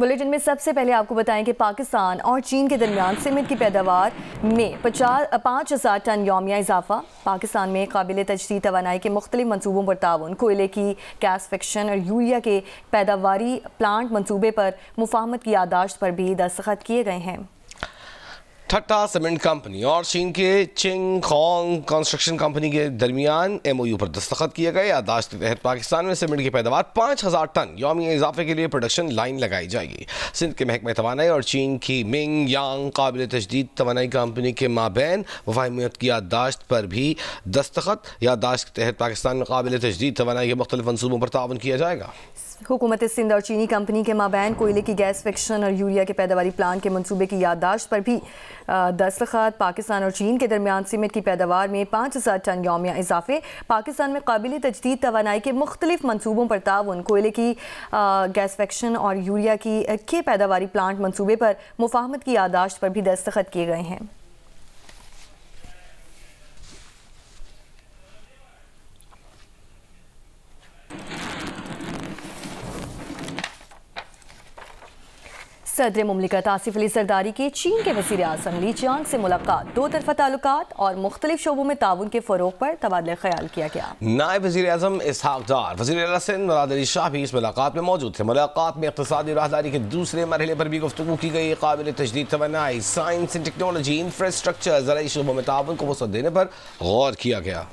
Bulletin में सबसे पहले आपको बताएं कि पाकिस्तान और चीन के दरमियान सीमेंट की पैदावार में 5,000 टन यौमिया इजाफा। पाकिस्तान में काबिल तजदीद तवानाई के मुख्तलिफ मनसूबों पर ताउन। कोयले की गैस फिक्शन और यूरिया के पैदावारी प्लांट मनसूबे पर मुफाहमत की याददाश्त पर भी दस्तखत किए गए हैं। ठट्टा सीमेंट कंपनी और चीन के चिंग खोंग कंस्ट्रक्शन कंपनी के दरमियान MOU पर दस्तखत किए गए। याददाश्त के तहत पाकिस्तान में सीमेंट की पैदावार 5,000 टन यौमिया इजाफे के लिए प्रोडक्शन लाइन लगाई जाएगी। सिंध के महकमे तवानाई और चीन की मिंग यांग काबिल तजदीद तवानाई कंपनी के माबैन मुफाहमत की याददाश्त पर भी दस्तखत। याददाश्त के तहत पाकिस्तान में काबिल तजदीद तवानाई के मुख्तलिफ मनसूबों पर ताउन किया जाएगा। हुकूमत सिंध और चीनी कंपनी के माबैन कोयले की गैस फिक्शन और यूरिया के पैदावारी प्लांट के मनसूबे की याददाश्त पर भी दस्तखत। पाकिस्तान और चीन के दरमियान सीमेंट की पैदावार में 5,000 टन यौमिया इजाफे। पाकिस्तान में काबिल तजदीद तवानाई के मुख्तलिफ मनसूबों पर ताउन। कोयले की गैस फिक्शन और यूरिया के पैदावारी प्लांट मनसूबे पर मुफाहमत की याददाश्त पर भी दस्तखत किए गए हैं। सदर मुमलिकत आसिफ अली जरदारी की चीन के वज़ीर आज़म ली जियांग से मुलाकात। दो तरफ़ा ताल्लुकात और मुख्तलिफ शोबों में ताउन के फ़रोग पर तबादला ख्याल किया गया। नायब वज़ीर आज़म इसहाक़ डार, वज़ीर आला सिंध मुराद अली शाह भी इस मुलाकात में मौजूद थे। मुलाकात में इक़्तिसादी राहदारी के दूसरे मरहले पर भी गुफ्तगू की गई। काबिल तजदीद तवानाई, साइंस एंड टेक्नोलॉजी, इंफ्रास्ट्रक्चर, ज़राई शोबों में ताउन को वसअत देने पर गौर किया गया।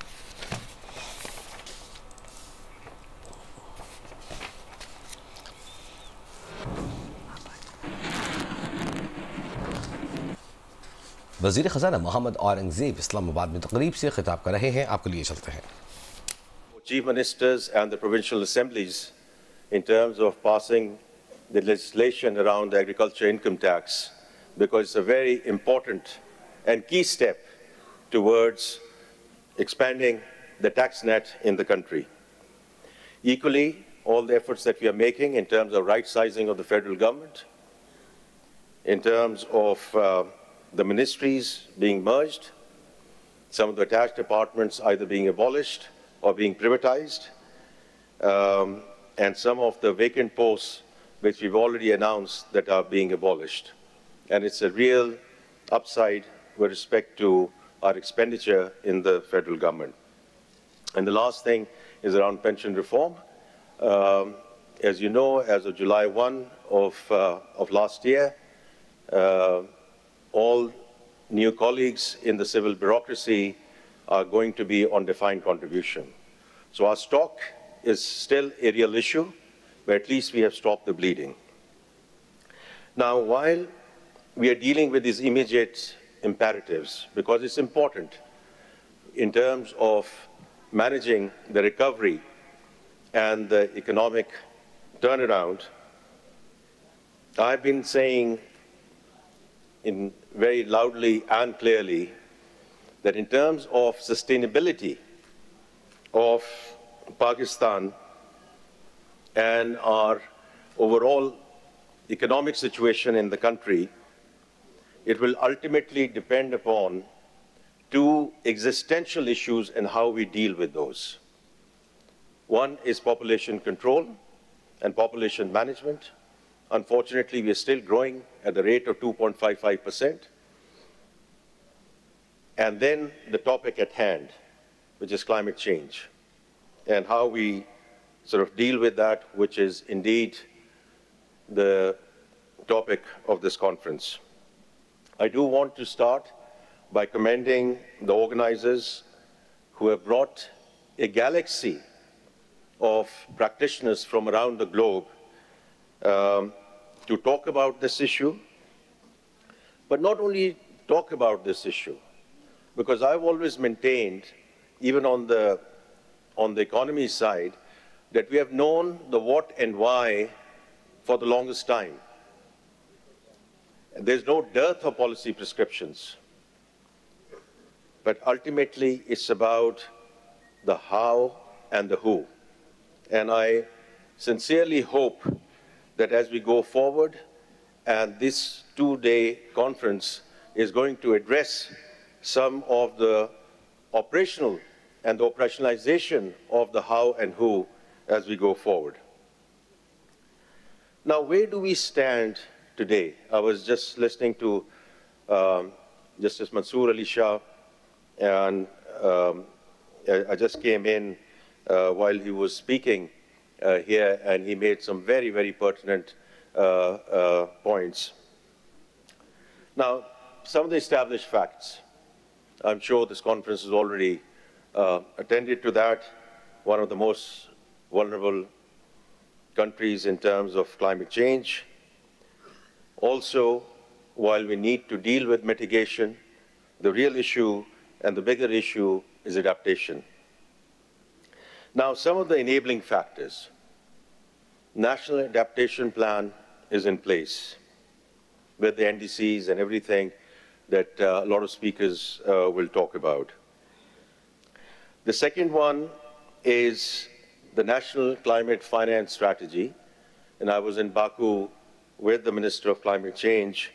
वज़ीर ख़ज़ाना मोहम्मद औरंगज़ेब इस्लामाबाद में तकरीब से खिताब कर रहे हैं। आपके लिए चलते हैं। Chief Ministers and the provincial assemblies in terms of passing the legislation around the agriculture income tax, because it's a very important and key step towards expanding the tax net in the country. Equally, all the efforts that we are making in terms of right sizing of the federal government, in terms of the ministries being merged, some of the attached departments either being abolished or being privatized, and some of the vacant posts which we've already announced that are being abolished. And it's a real upside with respect to our expenditure in the federal government. And the last thing is around pension reform. As you know, as of July 1 of last year, all new colleagues in the civil bureaucracy are going to be on defined contribution. So our stock is still a real issue, but at least we have stopped the bleeding. Now, while we are dealing with these immediate imperatives, because it's important in terms of managing the recovery and the economic turnaround, I've been saying in very loudly and clearly that in terms of sustainability of Pakistan and our overall economic situation in the country, it will ultimately depend upon two existential issues and how we deal with those. One is population control and population management. Unfortunately, we are still growing at the rate of 2.55%. And then the topic at hand, which is climate change, and how we sort of deal with that, which is indeed the topic of this conference. I do want to start by commending the organizers who have brought a galaxy of practitioners from around the globe to talk about this issue, but not only talk about this issue, because I've always maintained, even on the economy side, that we have known the what and why for the longest time. There's no dearth of policy prescriptions, but ultimately it's about the how and the who. And I sincerely hope that as we go forward, and this two-day conference is going to address some of the operational and the operationalization of the how and who as we go forward. Now, where do we stand today? I was just listening to Justice Mansoor Ali Shah, and I just came in while he was speaking here, and he made some very, very pertinent points. Now, some of the established facts. I'm sure this conference has already attended to that. One of the most vulnerable countries in terms of climate change. Also, while we need to deal with mitigation, the real issue and the bigger issue is adaptation. Now, some of the enabling factors. National Adaptation Plan is in place with the NDCs and everything that a lot of speakers will talk about. The second one is the National Climate Finance Strategy, and I was in Baku with the Minister of Climate Change,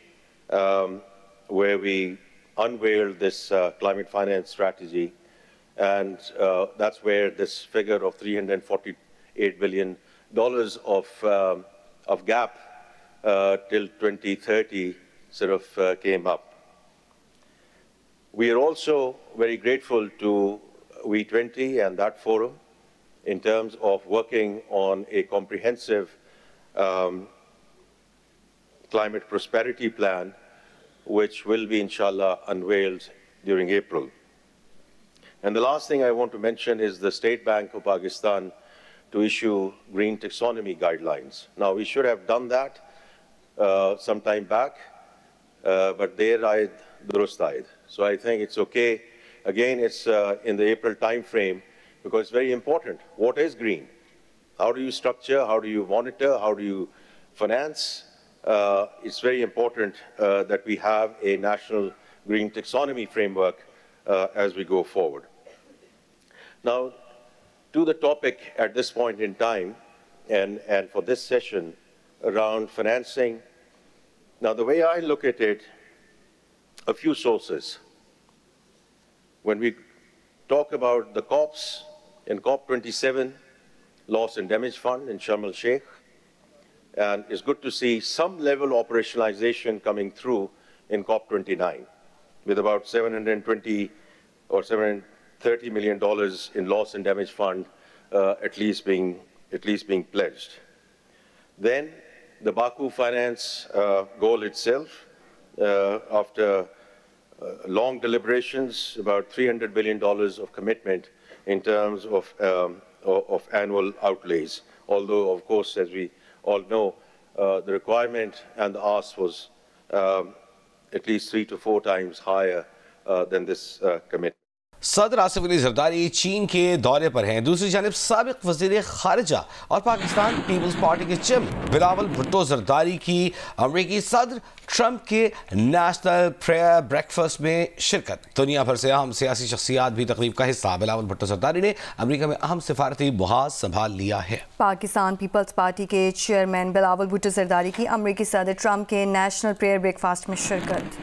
where we unveiled this climate finance strategy, and that's where this figure of $348 billion of gap till 2030 sort of came up. We are also very grateful to V20 and that forum in terms of working on a comprehensive climate prosperity plan, which will be, inshallah, unveiled during April. And the last thing I want to mention is the State Bank of Pakistan to issue green taxonomy guidelines. Now, we should have done that some time back, but there ayed, durust ayed. So I think it's okay. Again, it's in the April timeframe, because it's very important. What is green? How do you structure? How do you monitor? How do you finance? It's very important that we have a national green taxonomy framework as we go forward. Now, to the topic at this point in time, and for this session around financing. Now, the way I look at it, a few sources. When we talk about the COPs, in COP27, Loss and Damage Fund in Sharm el-Sheikh, and it's good to see some level of operationalization coming through in COP29, with about $720 or $730 million in loss and damage fund at least being pledged. Then the Baku finance goal itself, after long deliberations, about $300 billion of commitment in terms of annual outlays. Although, of course, as we all know, the requirement and the ask was at least 3 to 4 times higher than this commitment. सदर आसिफ अली जरदारी चीन के दौरे पर हैं। दूसरी जानिब साबिक वज़ीर ख़ारिजा और पाकिस्तान पीपल्स पार्टी के चेयरमैन बिलावल भुट्टो जरदारी की अमरीकी सदर ट्रंप के नेशनल प्रेयर ब्रेकफास्ट में शिरकत। दुनिया भर से अहम सियासी शख्सियात भी तकरीब का हिस्सा। बिलावल भुट्टो जरदारी ने अमरीका में अहम सिफारती मुहाज संभाल लिया है। पाकिस्तान पीपल्स पार्टी के चेयरमैन बिलावल भुट्टो जरदारी की अमरीकी सदर ट्रंप के नेशनल प्रेयर ब्रेकफास्ट में शिरकत।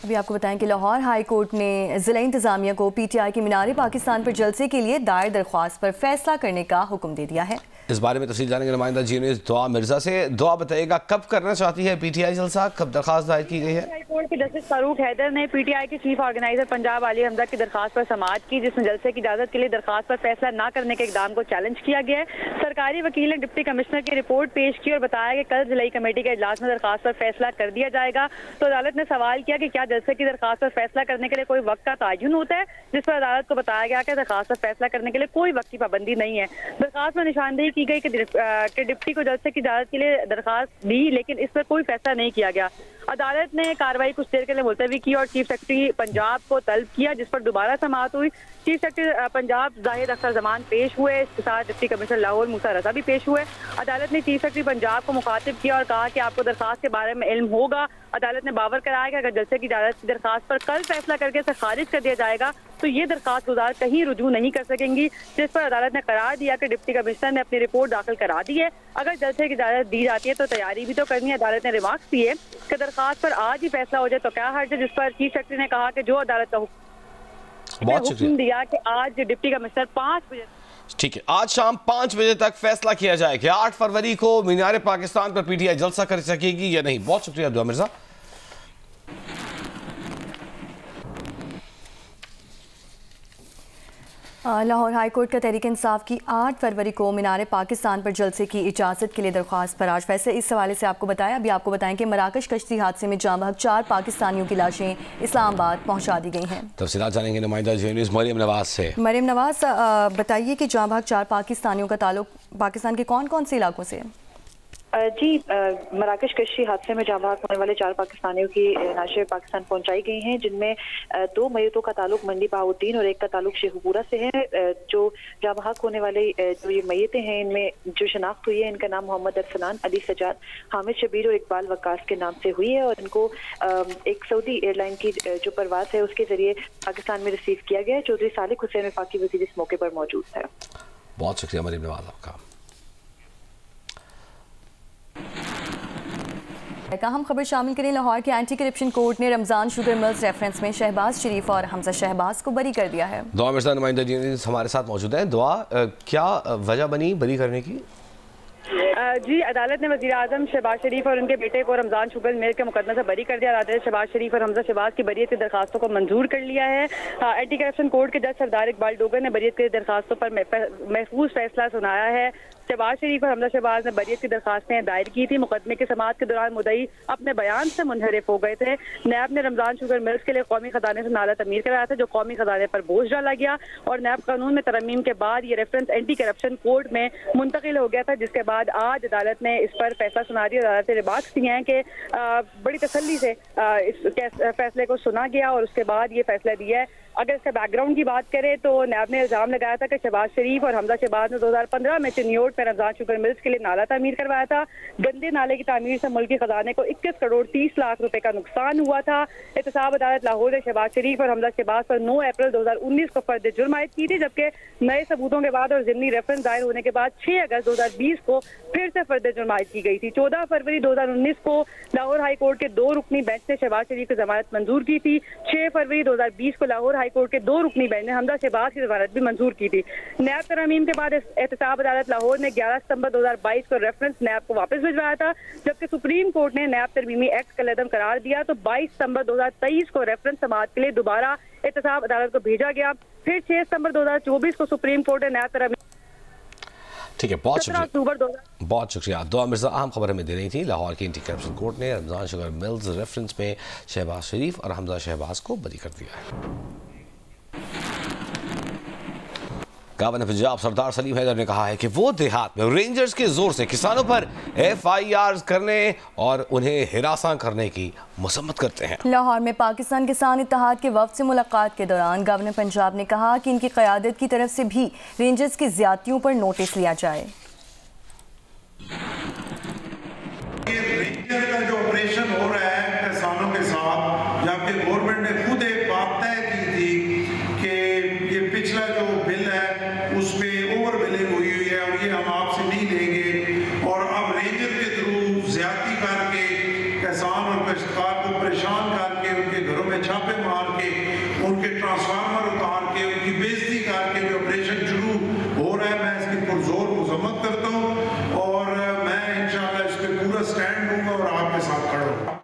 अभी आपको बताएं कि लाहौर हाई कोर्ट ने ज़िला इंतज़ामिया को पीटीआई के मीनार पाकिस्तान पर जलसे के लिए दायर दरख्वास्त पर फैसला करने का हुक्म दे दिया है। इस बारे में तफसील जानेंगे नुमाइंदा जी न्यूज़ दुआ मिर्जा से। दुआ बताइएगा, कब करना चाहती है पीटीआई जलसा, कब दरख्वास्त दायर की गई है? हाई कोर्ट के जस्टिस फारूक हैदर ने पीटीआई के चीफ ऑर्गेनाइजर पंजाब आली हमजा की दरखास्त पर समाअत की, जिसमें जलसे की इजाजत के लिए दरखास्त पर फैसला न करने के इकदाम को चैलेंज किया गया है। सरकारी वकील ने डिप्टी कमिश्नर की रिपोर्ट पेश की और बताया कि कल जिलाई कमेटी के इजलास में दरखास्त पर फैसला कर दिया जाएगा। तो अदालत ने सवाल किया कि क्या जलसे की दरखास्त पर फैसला करने के लिए कोई वक्त का तयन होता है, जिस पर अदालत को बताया गया कि दरखास्त पर फैसला करने के लिए कोई वक्त की पाबंदी नहीं है। दरखास्त में निशानदेही की गई कि डिप्टी को जलसे की इजाजत के लिए दरखास्त दी, लेकिन इस पर कोई फैसला नहीं किया गया। अदालत ने कार्रवाई कुछ देर के लिए मुलतवी की और चीफ सेक्रेटरी पंजाब को तलब किया, जिस पर दोबारा समाअत हुई। चीफ सेक्रेटरी पंजाब जाहिद अख्तर जमान पेश हुए, इसके साथ डिप्टी कमिश्नर लाहौर मूसा रजा भी पेश हुए। अदालत ने चीफ सेक्रेटरी पंजाब को मुखातिब किया और कहा कि आपको दरखास्त के बारे में इल्म होगा। अदालत ने बावर कराया कि अगर जलसे की इजाजत की दरखास्त पर कल फैसला करके इसे खारिज कर दिया जाएगा तो ये दरखास्त गुजार कहीं रुजू नहीं कर सकेंगी, जिस पर अदालत ने करार दिया कि डिप्टी कमिश्नर ने अपनी रिपोर्ट दाखिल करा दी है। अगर जलसे की इजाजत दी जाती है तो तैयारी भी तो करनी है। अदालत ने रिमार्क्स दिए कि दरखास्त पर आज ही फैसला हो जाए तो क्या हर्ज है, जिस पर चीफ सेक्रेटरी ने कहा कि जो अदालत का हुक्म दिया कि आज डिप्टी कमिश्नर 5 बजे ठीक है, आज शाम 5 बजे तक फैसला किया जाएगा 8 फरवरी को मीनार पाकिस्तान पर पीटीआई जलसा कर सकेगी या नहीं। बहुत शुक्रिया दुआ मिर्जा। लाहौर हाई कोर्ट का तहरीक इंसाफ की 8 फरवरी को मीनार पाकिस्तान पर जलसे की इजाज़त के लिए दरख्वास्त पर आज वैसे इस हवाले से आपको बताया। अभी आपको बताएं कि मराकश कश्ती हादसे में जाँ बहक 4 पाकिस्तानियों की लाशें इस्लामाबाद पहुंचा दी गई हैं। तफसीलात जानेंगे नुमाइंदा न्यूज़ मरियम नवाज से। मरियम नवाज, बताइए कि जाँ बहक 4 पाकिस्तानियों का ताल्लुक पाकिस्तान के कौन कौन से इलाकों से है? जी, मराकश कश्ती हादसे में जाँ बहक होने वाले 4 पाकिस्तानियों की लाशें पाकिस्तान पहुंचाई गई हैं, जिनमें 2 मयतों का ताल्लुक मंडी बहाउद्दीन और एक का ताल्लुक शेखपुरा से है। जो जाँ बहक होने वाले जो ये मैयतें हैं, इनमें जो शनाख्त हुई है, इनका नाम मोहम्मद अरसलान, अली सजाद, हामिद शबीर और इकबाल वक्कास के नाम से हुई है और इनको एक सऊदी एयरलाइन की जो परवाज है उसके जरिए पाकिस्तान में रिसीव किया गया है। चौधरी सालिक हुसैन वफाकी वजीर इस मौके पर मौजूद है। बहुत शुक्रिया मरियम नवाज आपका। हम खबर शामिल करें। लाहौर के एंटी करप्शन कोर्ट ने रमजान शुगर मिल्स रेफरेंस में शहबाज शरीफ और हमजा शहबाज को बरी कर दिया है। दुआ मिर्जा नुमाइंदा जी हमारे साथ मौजूद हैं। दुआ, क्या वजह बनी बरी करने की? जी, अदालत ने वज़ीर आज़म शहबाज शरीफ और उनके बेटे को रमजान शुगर मिल के मुकदमे से बरी कर दिया। अदालत ने शहबाज शरीफ और हमजा शहबाज की बरीयत की दरखास्तों को मंजूर कर लिया है। एंटी करप्शन कोर्ट के जज सरदार इकबाल डोगर ने बरीयत की दरखास्तों पर महफूज फैसला सुनाया है। शहबाज शरीफ और हमजा शहबाज ने बरीयत की दरखास्तें दायर की थी। मुकदमे की समाअत के दौरान मुद्दई अपने बयान से मुनहरिफ हो गए थे। नैब ने रमजान शुगर मिल्स के लिए कौमी खजाने से नाला तमीर कराया था, जो कौमी खजाने पर बोझ डाला गया और नैब कानून में तरमीम के बाद ये रेफरेंस एंटी करप्शन कोर्ट में मुंतकिल हो गया था, जिसके बाद आज अदालत ने इस पर फैसला सुना दिया। अदालत ने रिमार्क्स दिए हैं कि बड़ी तसल्ली से इस फैसले को सुना गया और उसके बाद ये फैसला दिया है। अगर इसका बैकग्राउंड की बात करें तो नैब ने इल्जाम लगाया था कि शहबाज शरीफ और हमजा शहबाज ने 2015 में चिन्योट में रमजान शुगर मिल्स के लिए नाला तामीर करवाया था। गंदे नाले की तामीर से मुल्की खजाने को 21 करोड़ 30 लाख रुपए का नुकसान हुआ था। एहतसाब अदालत लाहौर ने शहबाज शरीफ और हमजा शहबाज पर 9 अप्रैल 2019 को फर्द जुर्म आयद की थी, जबकि नए सबूतों के बाद और ज़िमनी रेफरेंस दायर होने के बाद 6 अगस्त 2020 को फिर से फर्द जुर्म आयद की गई थी। 14 फरवरी 2019 को लाहौर हाई कोर्ट के 2 रुकनी बेंच ने शहबाज शरीफ की जमानत मंजूर की थी। 6 फरवरी 2020 को लाहौर हाई कोर्ट के 2 रुकनी बेंच ने हमजा शहबाज की जमानत भी मंजूर की थी। नैब तरमीम के बाद एहतसाब अदालत लाहौर ने 11 सितंबर 2022 को रेफरेंस नैब को वापस भिजवाया था, जबकि सुप्रीम कोर्ट ने नैब तरमीमी एक्ट कलअदम करार दिया। तो 22 सितंबर 2023 को रेफरेंस समाअत के लिए दोबारा एहतसाब अदालत को भेजा गया। फिर 6 सितंबर 2024 को सुप्रीम कोर्ट ने नैब तरमीम। ठीक है, बहुत शुक्रिया। बहुत शुक्रिया। दुआ मिर्जा अहम खबर हमें दे रही थी। लाहौर की एंटी करप्शन कोर्ट ने रमजान शुगर मिल्स रेफरेंस में शहबाज शरीफ और हमजा शहबाज को बरी कर दिया है। गवर्नर पंजाब सरदार सलीम हैदर ने कहा है कि वो देहात में रेंजर्स के जोर से किसानों पर FIR करने और उन्हें हिरासा करने की मसम्मत करते हैं। लाहौर में पाकिस्तान किसान इत्तेहाद के वफ्द से मुलाकात के दौरान गवर्नर पंजाब ने कहा कि इनकी क़यादत की तरफ से भी रेंजर्स की ज्यादतियों पर नोटिस लिया जाए। रेंजर का जो ऑपरेशन हो रहा है किसानों के साथ, जबकि गवर्नमेंट ने खुद एक बात तय की थी कि ये पिछला जो बिल है उस पे ओवर बिलिंग हुई है और ये हम आपसे नहीं लेंगे, और अब रेंजर के थ्रू ज्यादती करके किसान और काश्तकार को परेशान करके उनके घरों में छापे मार के उनके ट्रांसफार्मर उतार के उनकी बेइज्जती करके जो ऑपरेशन शुरू हो रहा है, मैं इसकी पुरजोर मजम्मत करता हूँ और मैं इंशाल्लाह इस पर पूरा स्टैंड लूंगा और आपके साथ खड़ा हूँ।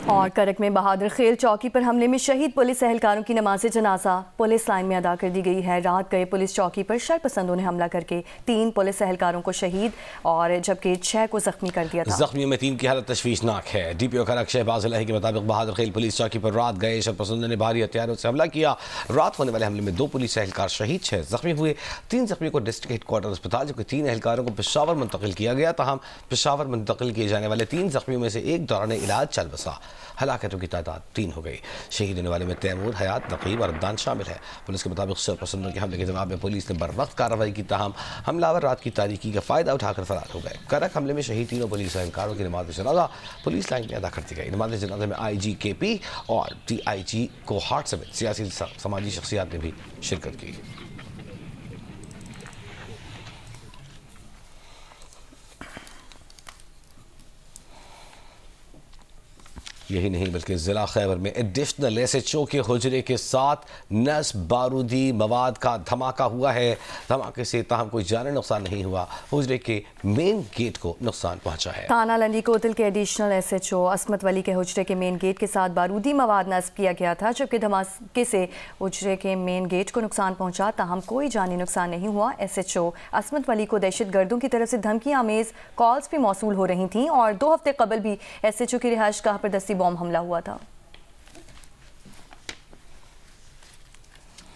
और करक में बहादुर खेल चौकी पर हमले में शहीद पुलिस एहलकारों की नमाज जनाजा पुलिस लाइन में अदा कर दी गई है। रात गए पुलिस चौकी पर शरपसंदों ने हमला करके 3 पुलिस एहलकारों को शहीद और जबकि 6 को जख्मी कर दिया था। जख्मियों में 3 की हालत तशवीशनाक है। DPO करक शहबाज इलाही के मुताबिक बहादुर खेल पुलिस चौकी पर रात गए शरपसंदों ने भारी हथियारों से हमला किया। रात होने वाले हमले में 2 पुलिस एहलकार शहीद, 6 जख्मी हुए। 3 जख्मियों को डिस्ट्रिक्ट हेडक्वार्टर अस्पताल, जबकि 3 एहलकारों को पेशावर मुंतकिल किया गया। तहम पेशावर मुंतकिल किए जाने वाले 3 जख्मियों में से एक दौरान इलाज चल बसा। हलाकतों की तादाद 3 हो गई। शहीद होने वाले में तैमूर, हयात, नकीब और अदनान शामिल है। पुलिस के मुताबिक शरपसंदों के हमले के जवाब में पुलिस ने बरवक्त कार्रवाई की, ताहम हमलावर रात की तारीकी का फ़ायदा उठाकर फरार हो गए। करक हमले में शहीद 3 पुलिस एहलकारों की नमाज जनाजा पुलिस लाइन में अदा कर दी गई। नमाज जनाजा में IG KP और DIG कोहाट समेत सियासी समाजी शख्सियात ने भी शिरकत की। यही नहीं बल्कि ज़िला खैबर में एडिशनल SHO के हुजरे के साथ नस बारूदी मवाद का धमाका हुआ है। धमाके से ताहम कोई जानी नुकसान नहीं हुआ, हुजरे के मेन गेट को नुकसान पहुंचा है। थाना लंडी कोतल के एडिशनल SHO असमत वली के हुजरे के मेन गेट के साथ बारूदी मवाद नस्ब किया गया था, जबकि धमाके से हुजरे के मेन गेट को नुकसान पहुंचा। ताहम कोई जानी नुकसान नहीं हुआ। SHO असमत वली को दहशतगर्दों की तरफ से धमकी आमेज कॉल्स भी मौसूल हो रही थीं और 2 हफ्ते कबल भी SHO की रिहाइशगाह पर दस्ती बॉम्ब हमला हुआ था।